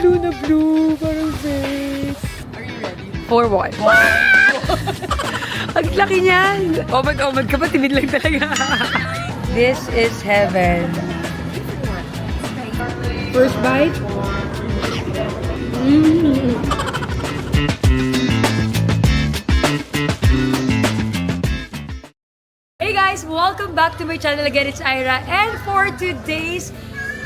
blue na blue. Parang face. Are you ready? For what? Ang laki niyan. Oh my God, kapatid lang talaga. This is heaven. First bite? Hey guys, welcome back to my channel again. It's Ira, and for today's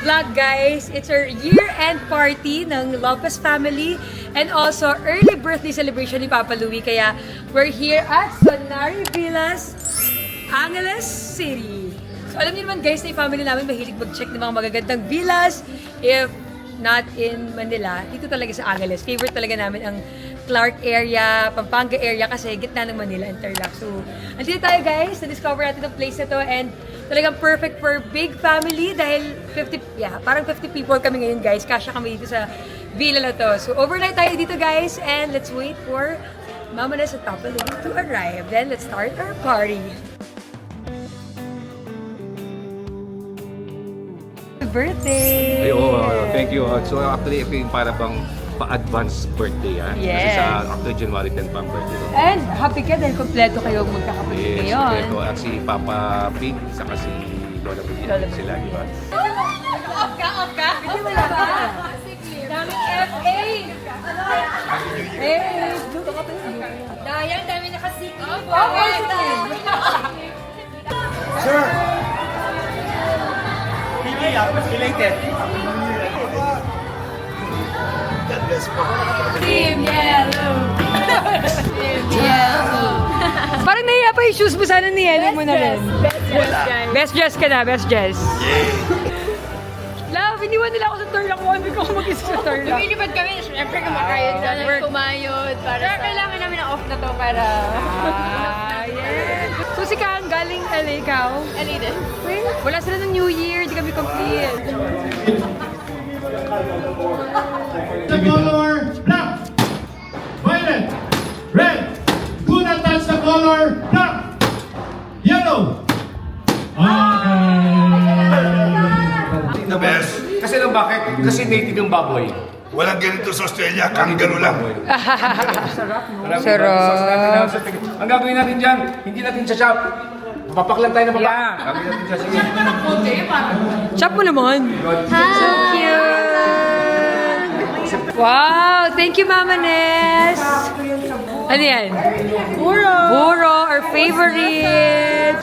vlog, guys, it's our year-end party ng Lopez family and also early birthday celebration ni Papa Louie. Kaya we're here at Sonari Villas, Angeles City. So alam niyo naman guys, na yung family namin mahilig mag-check ng mga magagandang villas. If not in Manila, dito talaga sa Angeles. Favorite talaga namin ang Clark area, Pampanga area kasi gitna ng Manila, Interlac. So, andito tayo guys, na-discover natin ang place na to and talagang perfect for big family dahil 50 people kami ngayon guys. Kasya kami dito sa villa na to. So, overnight tayo dito guys and let's wait for Mama Ness at Papa Louie to arrive. Then, let's start our party. Birthday! Ay, thank you. So actually, ito yung para bang pa-advance birthday, ha? Yes. Kasi sa after January 10 pa ang birthday. And happy ka dahil kompleto kayong magkakapatid Yes, ngayon. ito at si Papa Pig, saka si Lola Pig sila, di ba? Off ka? Hindi wala ba? Daming FA! Dayang, dami nakasiki. Okay, Sir! Related. Team Yellow! Team Yellow! Parang nahiya pa yung shoes mo, sana ni-yellow mo na rin. Best dress ka na, best dress. Love, iniwan nila ako sa Tarlac. Hindi ko ako mag-isa sa Tarlac. Lumilipad kami, syempre kumakayod ka na, kumayod. Para kailangan namin ng off na to para... Yes! So si Kang, galing LA, ikaw? LA din. Wait, wala sila ng New Year, di kami complete. The color black, violet, red. Do not touch the color black, yellow. The best. Kasi lang bakit? Kasi native yung baboy. Walang ganito sa Australia, kangaroo lang. Sarap. Ang gagawin natin dyan, hindi natin sa shop. Papaklan tayo ng baba. Gagawin natin siya. Sige. Chop mo naman. So cute. Wow, thank you, Mama Ness. Ano yan? Buro. Buro, our favorite.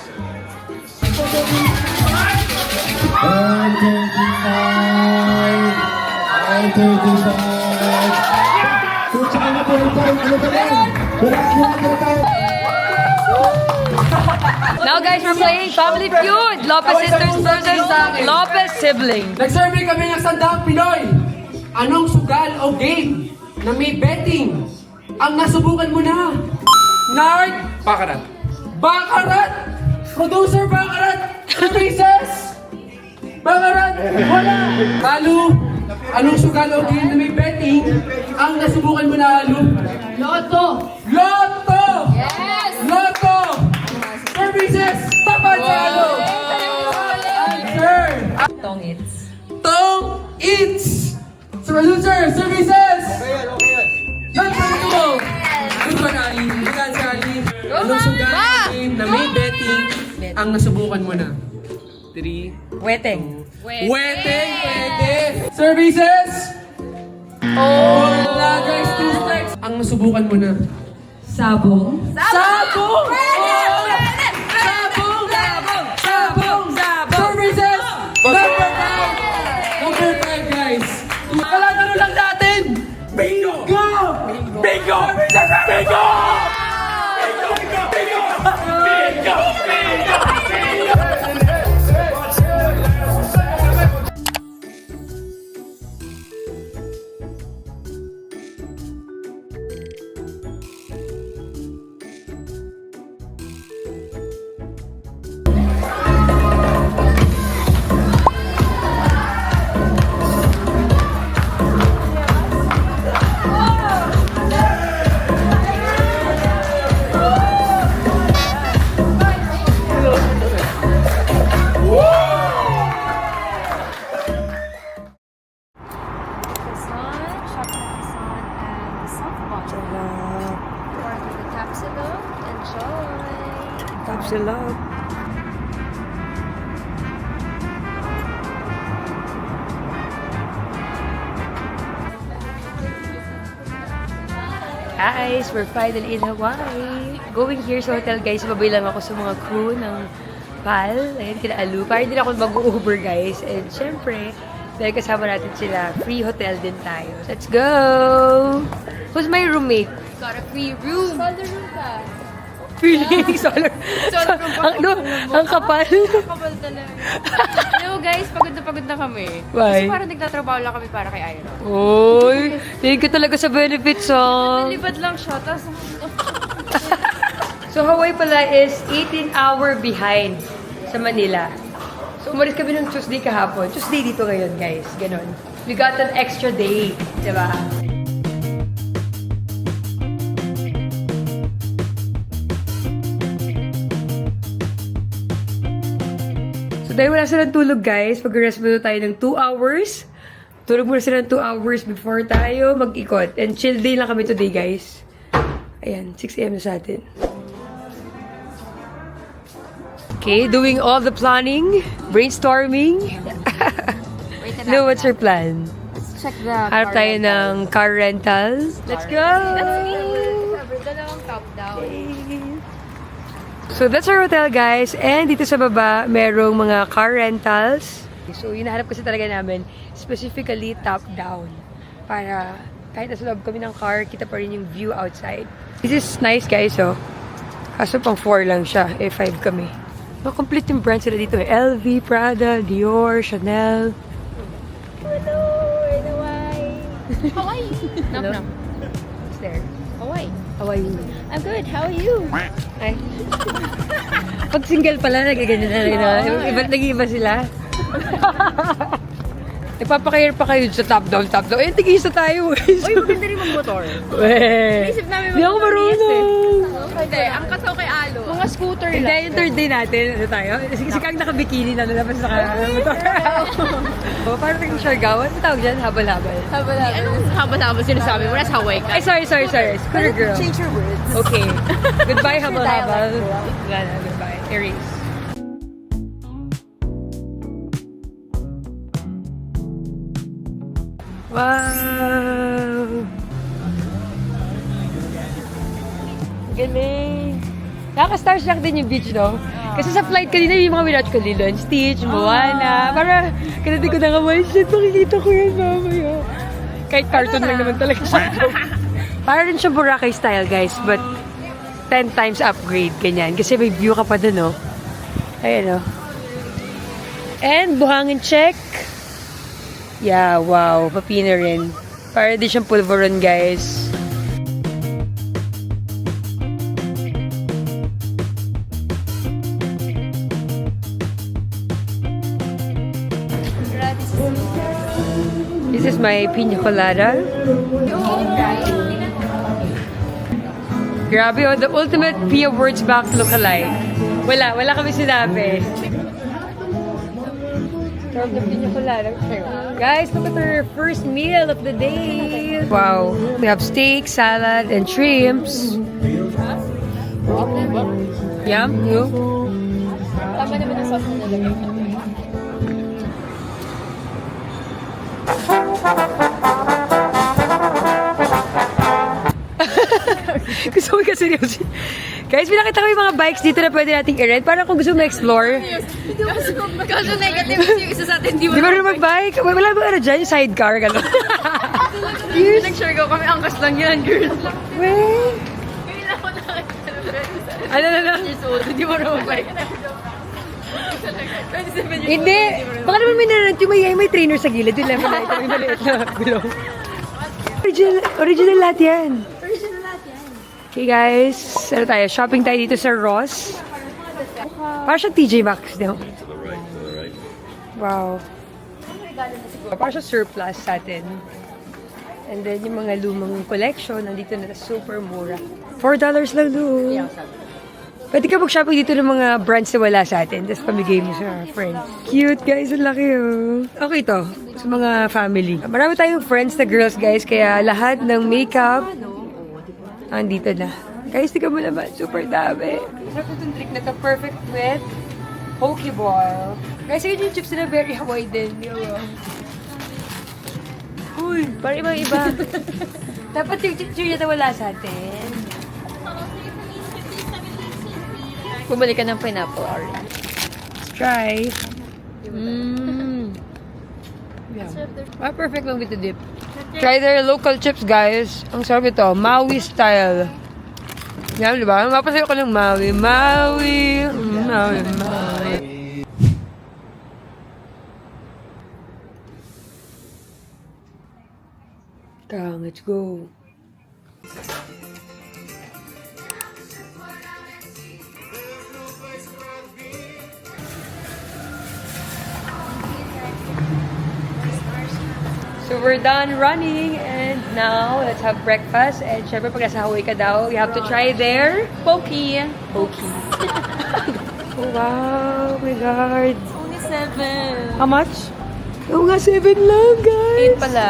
Now guys, we're playing Family Feud. Lopez Sisters versus Lopez Siblings. Nag-survey kami ng Sandaang Pinoy. Anong sugal o game na may betting ang nasubukan mo na? Nard? Pakarat. Bakarat? Producer Bakarat? Services? Bakarat? Wala. Halu? Anong sugal o game na may betting ang nasubukan mo na, Halu? Loto! Lotto! Yes! Lotto! Services! Tapat sa Halu! Answer! Tong It's. Tong Eats! Producer, services! Nagsabi mo! Good one, Ali. Good answer, Ali. Anong sugal o game na may betting ang nasubukan mo na? 3, Weteng. Weteng! Pwede! Services! Wala guys, 2 strikes. Ang nasubukan mo na? Sabong. Sabong! Sabong! Sabong! Services! Number 5! Number 5 guys! Kalagano lang natin! Bingo! Bingo! Bingo! Bingo! Sarap. Order the capsulum. Enjoy. Kapsulog. Guys, we're finally in Hawaii. Going here sa hotel, guys. Babay lang ako sa mga crew ng PAL. Ayan, kina Alu. Para din ako mag-Uber, guys. And syempre, dahil kasama natin sila, free hotel din tayo. Let's go! Who's my roommate? Got a free room. Solar room ka. Feeling solar. Solar room. Ang kapal. Kapal talaga. No guys, pagod na kami. Why? Kasi parang nagtatrabaho lang kami para kay Ira. Uy, thank you talaga sa benefits, oh. Nalipad lang siya, tapos So, Hawaii pala is 18-hour behind sa Manila. So, umalis kami ng Tuesday kahapon. Tuesday dito ngayon, guys. Ganon. We got an extra day. Diba? So, dahil wala silang tulog, guys, mag-rest muna tayo ng 2 hours. Tulog muna sila ng 2 hours before tayo mag-ikot. And chill day lang kami today, guys. Ayan, 6 AM na sa atin. Okay, doing all the planning, brainstorming. No, what's your plan? let's check the Harap tayo ng car rental. Let's go! Dalawang top down. So, that's our hotel, guys. And dito sa baba, merong mga car rentals. So, hinahanap kasi talaga namin, specifically top-down. Para kahit nasa loob kami ng car, kita pa rin yung view outside. This is nice, guys, oh. Kaso pang 4 lang siya, 5 kami. Complete yung brand sila dito, eh. LV, Prada, Dior, Chanel. Hello, in Hawaii. Hawaii. Hello? Knock. What's there? Hawaii. How are you? I'm good. How are you? Ay. Pag single pala, nagaganyan na. Nag-iiba sila. Nagpapakayar pa kayo sa top-down. Eh, tigisa tayo. Uy, maganda rin mag-motor. Weh. Isip namin Hindi ako marunong. Hindi, ang kasaw kay Alo. Mga scooter Hindi, lang. yung third day natin, ano tayo? Si Kang naka-bikini na nalabas sa motor. Oh, parang yung Siargao. Ano tawag dyan? Habal-habal. Habal-habal. Anong habal-habal sinasabi mo? Nasa Hawaii ka? Ay, sorry. Scooter girl. Change your words. Okay. Goodbye, habal-habal. Wala na, goodbye. Erase. Wow! Galing! Nakaka-starstruck din yung beach, no? Kasi sa flight kanina, yung mga winatch ko, Lilo and Stitch, Moana, para kanati ko na nga, my shit, makikita ko yan mamaya. Kahit cartoon lang naman talaga siya. Para rin siya Boracay style, guys, but 10 times upgrade, ganyan. Kasi may view ka pa dun, no? Ayan, no? And, buhangin check. Yeah, wow. Papina rin. Para di siyang pulveron, guys. This is my piña colada. Grabe, oh, the ultimate Pia Words Back lookalike. Wala kami sinabi. Sarap na piña colada. Guys, look at our first meal of the day. Wow. We have steak, salad, and shrimps. Yum. You? Tama naman ang sauce na nalagay. Gusto ko kasi seryoso. Guys, pinakita ko yung mga bikes dito na pwede nating i-rent. Parang kung gusto mo explore. Hindi mo kasi negative kasi yung isa sa atin, di mo Di ba rin mag-bike? Wala ba ano dyan? Yung sidecar, gano'n. Yes. Nag-share ko kami, angkas lang yan, girl. Wait. Kailan ko nakakita. Ano? Years old, hindi mo na mag-bike. 27 years Hindi. Baka naman may narant yung may trainer sa gilid. Yung lemon light. Yung maliit na gulong. Original lahat yan. Okay guys, ano tayo? Shopping tayo dito sa Ross. Parang siyang TJ Maxx, no? Wow. Parang siyang surplus sa atin. And then yung mga lumang collection, nandito na super mura. $4 lang doon. Pwede ka mag-shopping dito ng mga brands na wala sa atin. Tapos pamigay mo sa friends. Cute guys, ang laki oh. Okay to, sa mga family. Marami tayong friends na girls guys, kaya lahat ng makeup, andito na. Guys, tika mo naman. Super dami. Sarap itong trick na to. Perfect with Pokeball. Guys, yung chips na very Hawaii din. Uy, parang iba-iba. Dapat yung chips na wala sa atin. Bumalik ka ng pineapple orange. Let's try. Yeah. Perfect lang with the dip. Try their local chips, guys. Ang sarap ito. Maui style. Yan, di ba? Mapasayo ko ng Maui. Maui. Maui. Maui. Let's go. So we're done running and now let's have breakfast. And syempre pag nasa Hawaii ka daw, you have to try their Pokey. Poke. Oh wow, my God. Only 7. How much? Oo nga, 7 lang, guys. 8 pala.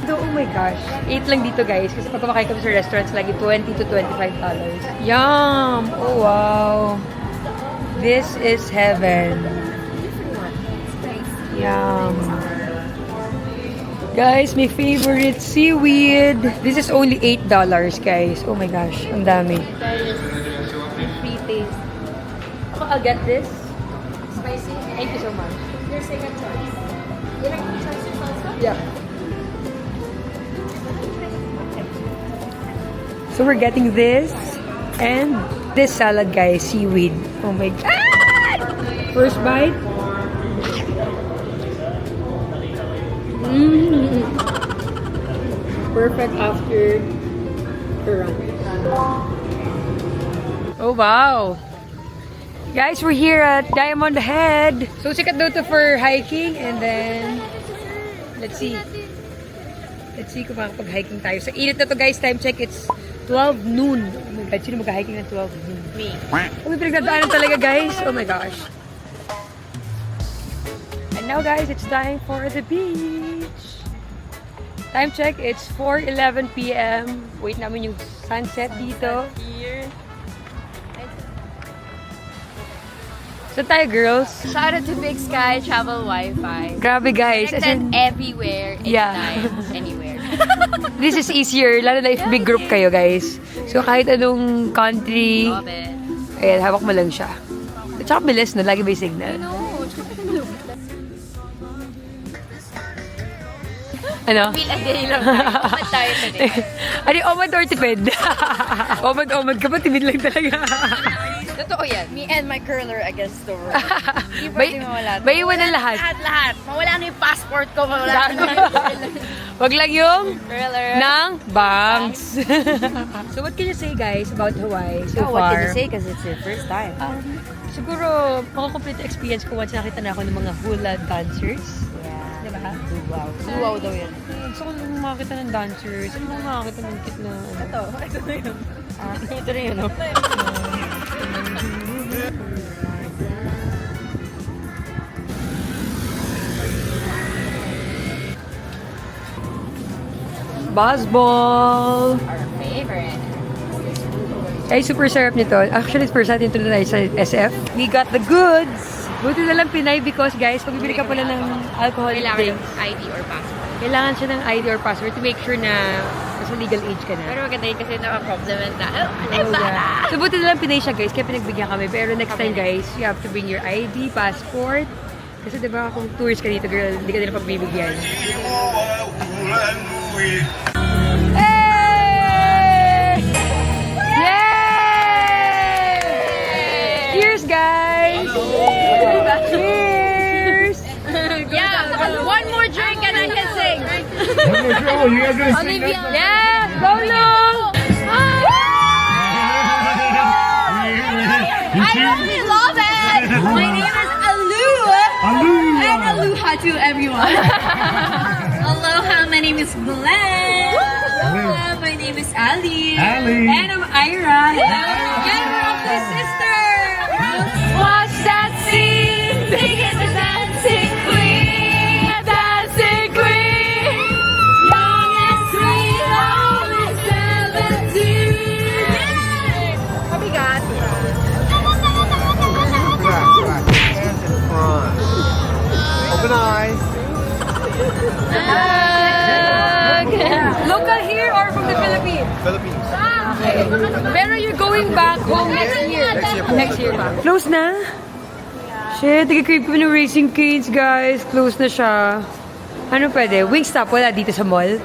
Oh my gosh. 8 lang dito, guys. Kasi pag kumakain kami sa restaurants, lagi $20 to $25. Yum! Oh wow. This is heaven. Yum. Guys, my favorite seaweed. This is only $8, guys. Oh my gosh, ang dami. Free taste. I'll get this. Spicy. Thank you so much. Your second choice. You like spicy salsa? Yeah. So we're getting this and this salad, guys, seaweed. Oh my God! First bite. Perfect after the run. Oh wow! Guys, we're here at Diamond Head. So sikat daw to for hiking and then let's see. Let's see kung makapag-hiking tayo. Sa init na to, guys, time check, it's 12 noon. Oh my God, sino mag-hiking ng 12 noon? Me. Oh, may pinagdadaanan talaga, guys. Oh my gosh. And now, guys, it's time for the beach. Time check, it's 4:11 p.m. Wait namin yung sunset dito. Here. So tayo, girls. Shout out to Big Sky Travel Wi-Fi. Grabe, guys. As Connected in, everywhere, Yeah. anytime, anywhere. this is easier, lalo na if big group kayo, guys. So kahit anong country, Love it. ayan, hawak mo lang siya. At saka bilis, no? Lagi may signal. No, Ano? feel a day lang tayo. Ba't tayo today? Ano yung omad or tipid? Omad ka pa, timid lang talaga. Totoo yan. Me and my curler against the world. Hindi Bay- pwede mawala. bayiwan ang lahat. Lahat. Mawala na yung passport ko. Mawala na yung Wag lang yung curler. ng banks. So what can you say, guys, about Hawaii so far? What can you say? Because it's your first time. Siguro, makakomplete experience ko once nakita na ako ng mga hula dancers. Yeah. Diba? Wow. Luwaw daw yun. Gusto ko nung makakita ng dancers. Ano mo makakita ng cute na... Ito na yun. Ito na yun. Buzzball! Our favorite. Ay, super sarap nito. Actually, first natin ito na tayo sa SF. We got the goods! Buti na lang Pinay because, guys, pag bibili ka pala ng alcoholic Kailangan drinks, ng ID or passport. kailangan siya ng ID or password to make sure na nasa legal age ka na. Pero maganda yun kasi naka-compliment na. Oh, yeah. So, buti na lang Pinay siya, guys, kaya pinagbigyan kami. Pero next time, guys, you have to bring your ID, passport. Kasi diba, kung tourist ka dito, girl, hindi ka nila pagbibigyan. Hey! Yay! Cheers, guys! Cheers! Yeah, one more drink and I can sing. Olivia. Yes! Go long! I really love it. My name is Alu. And aloha to everyone. Aloha, my name is Glenn. Aloha, my name is Ali. And I'm Ira. And we're all the sisters. Watch that scene! Sing it, the dancing queen. The dancing queen! Young and sweet, only 17. Philippines. Okay. Pero you're going back home next year. Next year pa. Close na? Shit, nag-crave ko ng Racing Canes, guys. Close na siya. Ano pwede? Wingstop, wala dito sa mall.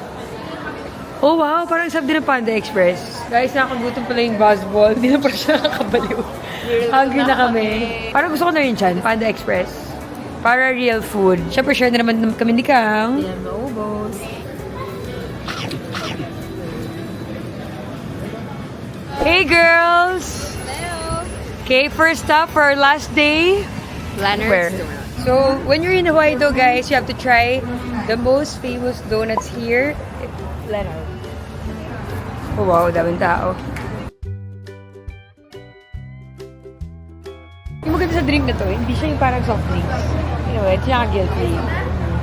Oh wow, parang sabi din ng Panda Express. Guys, nakagutom pala yung buzzball. Hindi na pala siya nakakabaliw. Hungry na kami. Parang gusto ko na rin dyan, Panda Express. Para real food. Siyempre, share na naman kami ni Kang. Yan, maubos. Hey girls! Hello. Okay, first stop for our last day. Where? So, when you're in Hawaii though, guys, you have to try the most famous donuts here. Leonard. Oh wow, daming tao. Yung maganda sa drink na to, hindi siya yung parang soft drinks. You know, it's not guilty.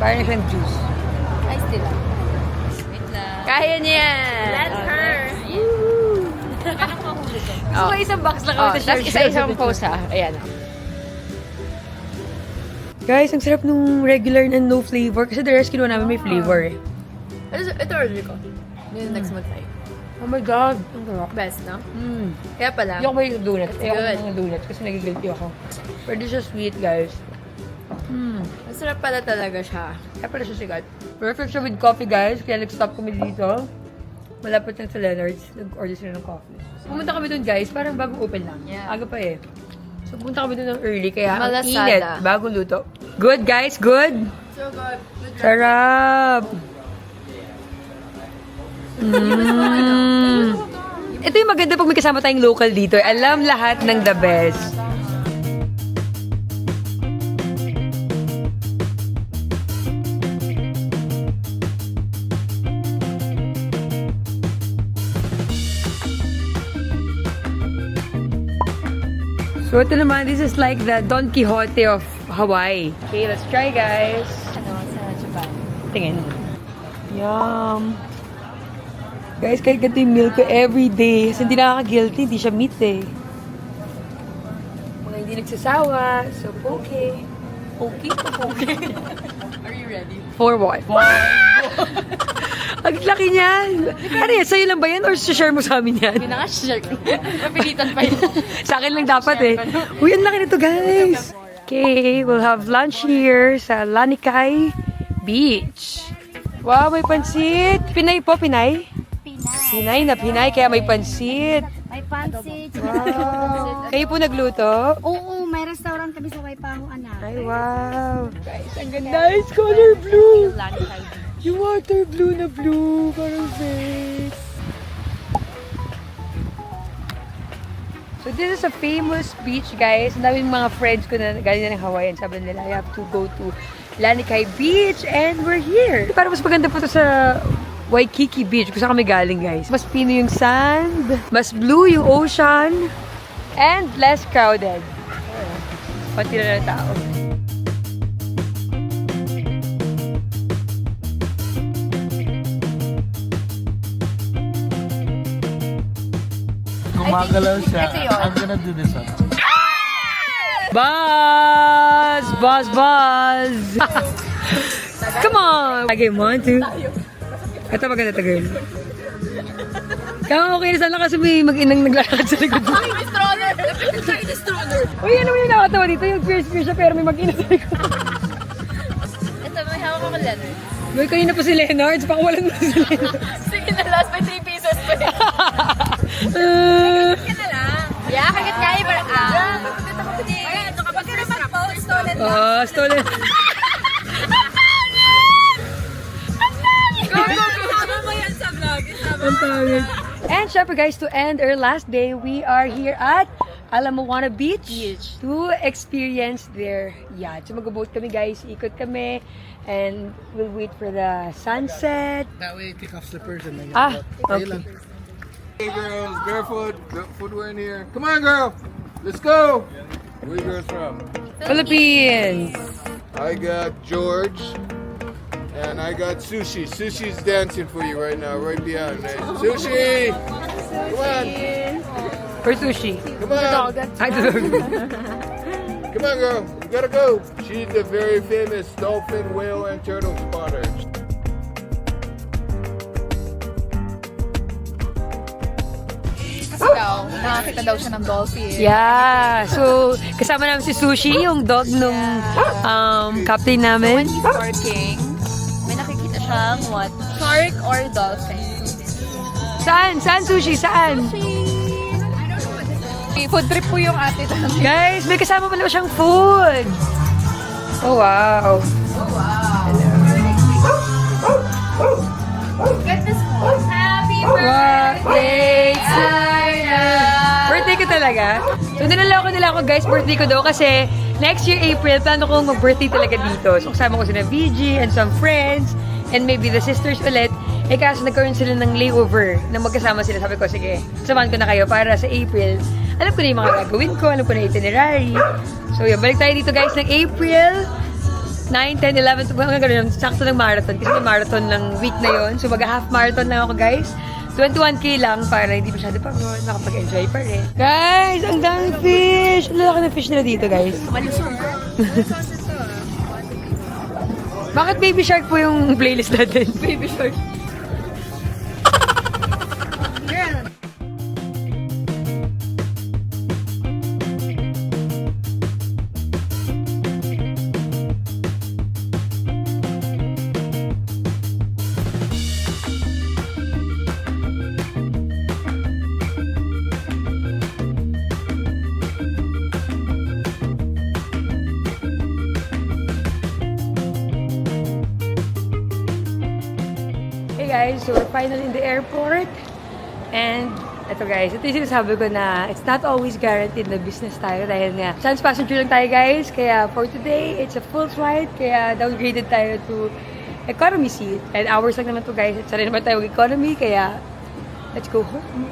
Parang siyang juice. Ay, still. Wait lang. Kaya niya yan. Let her. So, isang box lang kami sa share. Isa-isang post ha. Ayan. Guys, ang sarap nung regular na no flavor. Kasi the rest kinuha namin may flavor eh. Ito order ko. Yung next month tayo. Oh my God. Ang sarap. Best, no? Mm. Kaya pala. Hindi ako may donuts. Ayoko good. ng donuts kasi nagigilty ako. Pero siya sweet, guys. Masarap pala talaga siya. Kaya pala siya sigat. Perfect siya with coffee, guys. Kaya nag-stop kami dito. Malapit lang sa Leonard's. Nag-order sila ng coffee. Pumunta kami dun, guys. Parang bagong open lang. Yeah. Aga pa eh. So, pumunta kami dun ng early. Kaya ang Malasada. init. Bagong luto. Good, guys. Good. So good. Sarap. Ito yung maganda pag may kasama tayong local dito. Alam lahat ng the best. So ito naman, this is like the Don Quixote of Hawaii. Okay, let's try, guys. Ano, sa Japan. Tingin. Yum. Guys, kahit ganito yung milk ko everyday. Kasi hindi nakaka-guilty, hindi siya meat eh. Mga hindi nagsasawa. So, okay. Okay. Are you ready? For what? Ang laki niyan. Ano yan? Sa'yo lang ba yan? Or share mo sa amin yan? Hindi na nga share ko. Napilitan pa yun. Sa akin lang dapat eh. Uy, ang laki nito, guys. Okay, we'll have lunch here sa Lanikai Beach. Wow, may pansit. Pinay po, Pinay? Pinay na Pinay, kaya may pansit. May pansit. Wow. Kayo po nagluto? Oo, may restaurant kami sa Waipahu, anak. Ay, wow. Guys, ang ganda. Nice color blue. Yung water blue na blue. Parang face. So, this is a famous beach, guys. Ang daming mga friends ko na galing na ng Hawaiian. Sabi nila, I have to go to Lanikai Beach and we're here. Parang mas maganda po to sa Waikiki Beach. Kung saan kami galing, guys. Mas pino yung sand, mas blue yung ocean, and less crowded. Pati na ng tao. Gumagalaw siya. I'm gonna do this one. Buzz! Buzz! Buzz! Come on! Okay, 1, 2. Ito maganda to, girl. Kaya okay na sana kasi may mag-inang naglalakad sa likod. Uy, ano yung nakatawa dito? Yung fierce-fierce siya pero may mag-inang sa likod. Ito, may hawak ako Leonard. Uy, kanina pa si Leonard. Pakawalan mo si Leonard. Sige na, last by 3 pesos pa eh. Ka na lang. Yeah, kagit nga yung parang ito kapag ka naman post, stolen lang. Oh, stolen. Kasama mo yan sa vlog. Ang tawag. And syempre guys, to end our last day, we are here at Ala Moana Beach to experience their yacht. So mag-boat kami guys, ikot kami, and we'll wait for the sunset. That way, take off slippers and then Okay. Hey girls, barefoot, footwear in here. Come on, girl. Let's go. Where you girls from? Philippines! I got George. And I got Sushi. Sushi's dancing for you right now, right behind me. Sushi! Come on! For sushi. Come on! I don't know. Come on, girl. You gotta go. She's a very famous dolphin, whale, and turtle spotter. daw. Nakakita daw siya ng dolphin. Yeah. So, kasama namin si Sushi, yung dog nung captain namin. When he's working, may nakikita siyang what? Shark or dolphin. Saan? Saan, Sushi? Saan? Food trip po yung ate namin. Guys, may kasama pala siyang food. Oh, wow. Get this one. Happy Birthday, Birthday ko talaga. So, niloloko nila ako, guys. Birthday ko daw kasi next year, April, plano kong mag-birthday talaga dito. So, kasama ko sila VG and some friends and maybe the sisters ulit. Eh, kaso nagkaroon sila ng layover na magkasama sila. Sabi ko, sige, samahan ko na kayo para sa April. Alam ko na yung mga gagawin ko, alam ko na yung itinerary. So, yun, balik tayo dito, guys, ng April 9, 10, 11, hanggang ganun, sakto ng marathon. Kasi may marathon ng week na yon. So, mag-half marathon lang ako, guys. 21K lang para hindi masyado pagod, makapag-enjoy pa rin. Guys, ang daming fish! Ang lalaki ng fish nila dito, guys. Bakit Baby Shark po yung playlist natin? Baby Shark. Hey guys, so we're finally in the airport. And ito guys, ito yung sinasabi ko na it's not always guaranteed na business tayo dahil nga chance passenger lang tayo guys. Kaya for today, it's a full flight. Kaya downgraded tayo to economy seat. And hours lang naman to guys. At sanay naman tayo economy. Kaya let's go home.